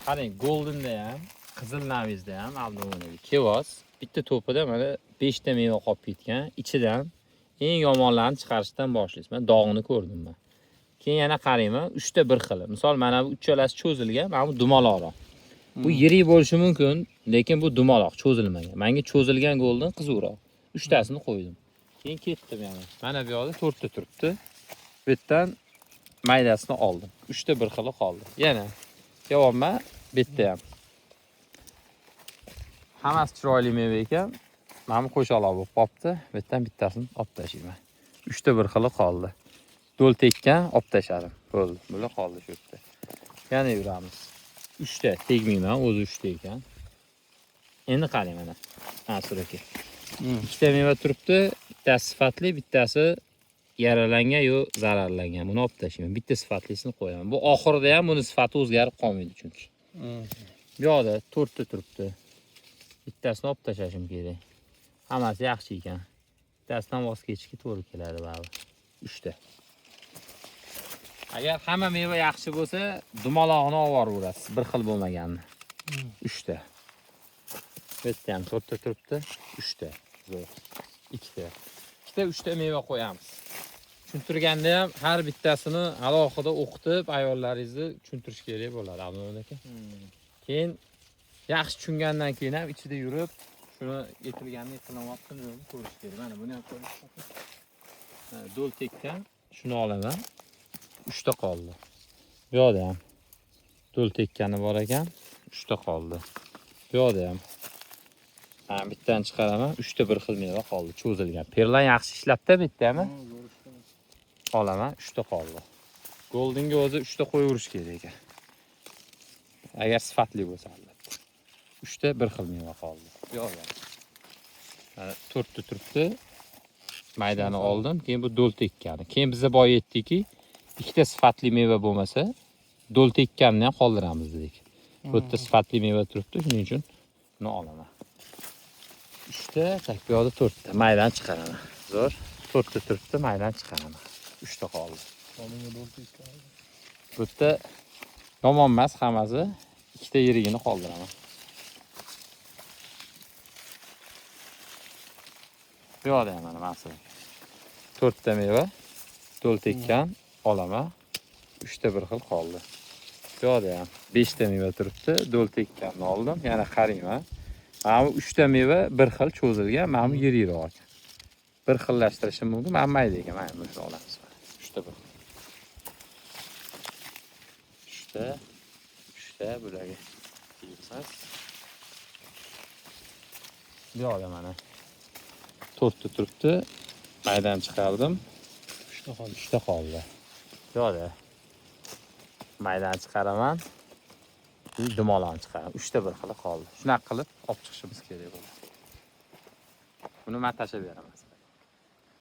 Qarang, Golden'da ham, Qizil Navizda ham Abdumo'niki Kevoz bitta to'pida mana 5 ta meva qolib ketgan. Ichidan eng yomonlarini chiqarishdan boshlaymiz. Men dog'ini ko'rdim men. Keyin yana qarayman, 3 ta bir xil. Misol mana bu uchalasi cho'zilgan, mana bu dumaloqroq. Bu yirik bo'lishi mumkin, lekin bu dumaloq, cho'zilmagan. Menga cho'zilgan Golden qiziqroq. 3 tasini qo'ydim. Keyin ketdim yana. Mana bu yoqda 4 ta turibdi. Bu yerdan maydasini oldim. 3 ta bir xili qoldi. Yana Javobma bitta ham. Hammasi chiroyli meva ekan. Mana bu qo'shaloq bo'lib qopti. Bu yerdan bittasini olib tashlayman. 3 ta bir xili qoldi. Do'l tekkan olib tashladim. Bo'ldi. Bular qoldi shu yerda. Yana yuramiz. 3 ta tegmayman, o'zi 3 ta ekan. Endi qarang mana. Mansur aka. 2 ta meva turibdi. Bittasi sifatli, bittasi yaralangan yo zararlangan. Buni olib tashlayman. Bitta sifatlisini qo'yaman. Bu oxirida ham buni sifati o'zgarib qolmaydi chunki. Bu yoqda 4 ta turibdi. Bittasini olib tashlashim kerak. Hammasi yaxshi ekan. Bittasidan voz kechishga to'g'ri keladi baribir. 3 ta. Agar hamma meva yaxshi bo'lsa, dumalog'ini olib boraverasiz, bir xil bo'lmaganini. 3 ta. Bu yerda ham 4 ta turibdi. 3 ta. Zo'r. 2 ta. 2 ta 3 ta meva qo'yamiz. Tushuntirganda ham har bittasini alohida o'qitib ayollaringizni tushuntirish kerak bo'ladi, Abdulla aka. Keyin yaxshi tushungandan keyin ham ichida yurib, shuni yetilganini qilamoqni ko'rish kerak. Mana buni ham ko'rish kerak. Do'l tekkan, shuni olaman. 3 ta qoldi. Bu yoqda ham do'l tekkani bor ekan, 3 ta qoldi. Bu yoqda ham bittadan chiqaraman, 3 ta bir xil meva qoldi, cho'zilgan. Perlan yaxshi ishlabdi bittami? Olaman, 3 ta qoldi. Goldenga o'zi 3 ta qo'yaverish kerak ekan. Agar sifatli bo'lsa albatta. 3 ta bir xil meva qoldi. Bu yoqda. Mana 4 ta turibdi. Maydani oldim, keyin bu do'l tekkani. Keyin bizga boy aytdiki, 2 ta sifatli meva bo'lmasa, do'l tekkanini ham qoldiramiz dedik. Bu yerda sifatli meva turibdi, shuning uchun buni olaman. 3 ta, tak bu yoqda 4 ta. Maydan chiqaraman. Zo'r. 4 ta turibdi, maydan chiqaraman. 3 ta qoldi. Bu yerda yomon emas hammasi. 2 ta yirigini qoldiraman. Bu yoqda ham mana masala. 4 ta meva do'l tekkan olaman. 3 ta bir xil qoldi. Bu yoqda ham 5 ta meva turibdi, do'l tekkanini oldim. Yana qarayman. Mana bu 3 ta meva bir xil cho'zilgan, mana bu yirikroq. Bir xillashtirishim mumkin. Mana mayda ekan, mana buni olamiz. 3 ta bir. 3 ta bularga tegizamiz. Bu yoqda mana 4 ta turibdi. Maydan chiqardim. 3 ta qoldi. Bu yoqda maydan chiqaraman. Dumaloqni chiqaraman. 3 ta bir xil qoldi. Shunaqa qilib olib chiqishimiz kerak bo'ladi. Buni men tashab beraman.